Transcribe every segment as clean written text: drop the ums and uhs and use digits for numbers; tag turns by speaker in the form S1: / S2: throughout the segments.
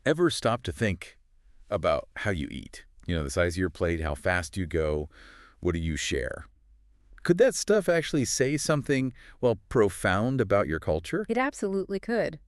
S1: Ever stop to think about how you eat? You know, the size of your plate, how fast you go, what do you share? Could that stuff actually say something, well, profound about your culture?
S2: It absolutely could.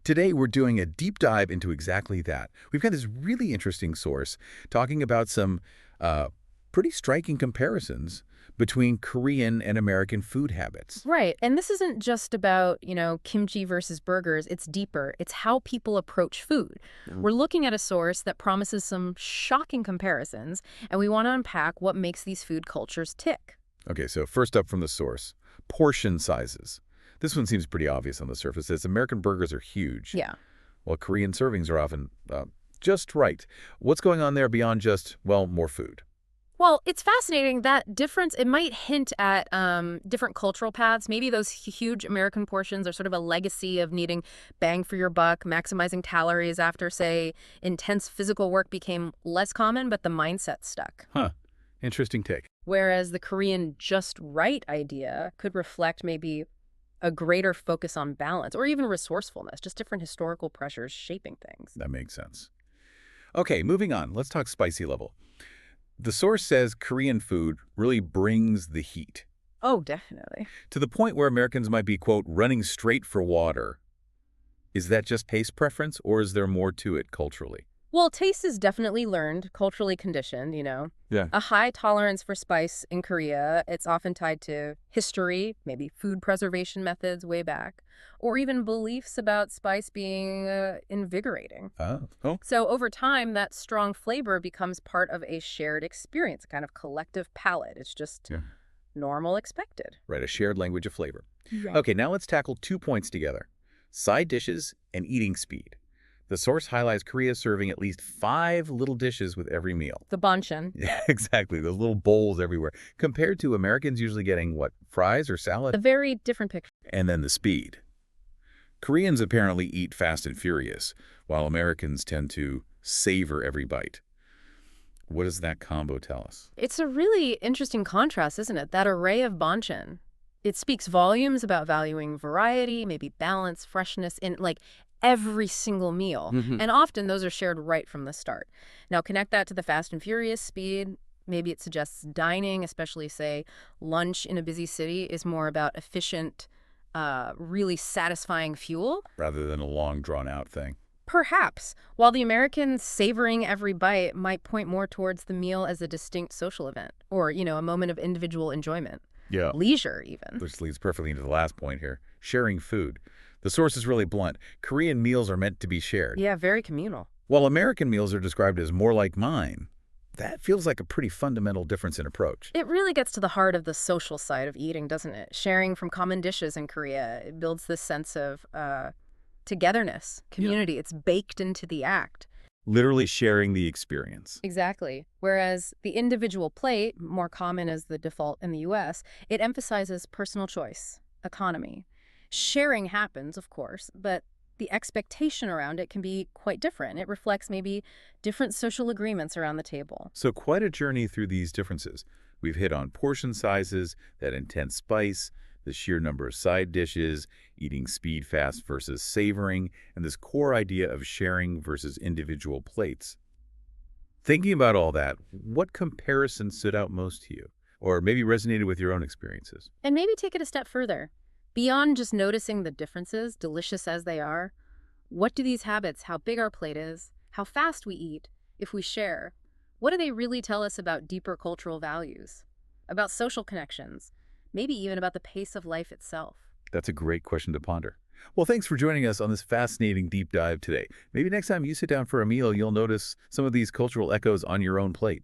S1: Today, we're doing a deep dive into exactly that. We've got this really interesting source talking about some uh, pretty striking comparisons between Korean and American food habits.
S2: Right. And this isn't just about, kimchi versus burgers. It's deeper. It's how people approach food. We're looking at a source that promises some shocking comparisons, and we want to unpack what makes these food cultures tick.
S1: Okay, so first up from the source, portion sizes. This one seems pretty obvious on the surface. It says American burgers are huge,
S2: Yeah.
S1: while Korean servings are often just right. What's going on there beyond just, well, more food?
S2: Well, it's fascinating that difference. It might hint at different cultural paths. Maybe those huge American portions are sort of a legacy of needing bang for your buck, maximizing calories after, say, intense physical work became less common, but the mindset stuck.
S1: Huh, interesting take.
S2: Whereas the Korean just right idea could reflect maybe a greater focus on balance or even resourcefulness, just different historical pressures shaping things.
S1: That makes sense. Okay, moving on. Let's talk spicy level. The source says Korean food really brings the heat
S2: Oh, definitely.
S1: to the point where Americans might be, quote, running straight for water. Is that just taste preference, or is there more to it culturally?
S2: Well, taste is definitely learned, culturally conditioned.
S1: Yeah.
S2: A high tolerance for spice in Korea, it's often tied to history, maybe food preservation methods way back, or even beliefs about spice being invigorating.
S1: Oh,
S2: So over time, that strong flavor becomes part of a shared experience, a kind of collective palate. It's just
S1: yeah.
S2: normal, expected.
S1: Right, a shared language of flavor.
S2: Right.
S1: Okay, now let's tackle 2 points together. Side dishes and eating speed. The source highlights Korea serving at least 5 little dishes with every meal.
S2: The banchan.
S1: Yeah, exactly. Those little bowls everywhere. Compared to Americans usually getting, what, fries or
S2: A
S1: salad?
S2: very different picture.
S1: And then the speed. Koreans apparently eat fast and furious, while Americans tend to savor every bite. What does that combo tell us?
S2: It's a really interesting contrast, isn't it? That array of banchan. It speaks volumes about valuing variety, maybe balance, freshness in every single meal.
S1: Mhm.
S2: And often those are shared right from the start. Now connect that to the fast and furious speed. Maybe it suggests dining, especially say lunch in a busy city is more about efficient, really satisfying fuel.
S1: Rather than a long, drawn-out thing.
S2: Perhaps, while the Americans savoring every bite might point more towards the meal as a distinct social event or, a moment of individual enjoyment.
S1: Yeah.
S2: Leisure, even.
S1: Which leads perfectly into the last point here. Sharing food. The source is really blunt. Korean meals are meant to be shared.
S2: Yeah, very communal.
S1: While American meals are described as more like mine, that feels like a pretty fundamental difference in approach.
S2: It really gets to the heart of the social side of eating, doesn't it? Sharing from common dishes in Korea, it builds this sense of togetherness, community. It's baked into the act.
S1: Literally sharing the experience.
S2: Exactly. Whereas the individual plate, more common as the default in the US, it emphasizes personal choice, autonomy. Sharing happens, of course, but the expectation around it can be quite different. It reflects maybe different social agreements around the table.
S1: So quite a journey through these differences. We've hit on portion sizes, that intense spice, the sheer number of side dishes, eating speed fast versus savoring, and this core idea of sharing versus individual plates. Thinking about all that, what comparison stood out most to you? Or maybe resonated with your own experiences?
S2: And maybe take it a step further. Beyond just noticing the differences, delicious as they are, what do these habits, how big our plate is, how fast we eat, if we share, what do they really tell us about deeper cultural values, about social connections, maybe even about the pace of life itself?
S1: That's a great question to ponder. Well, thanks for joining us on this fascinating deep dive today. Maybe next time you sit down for a meal, you'll notice some of these cultural echoes on your own plate.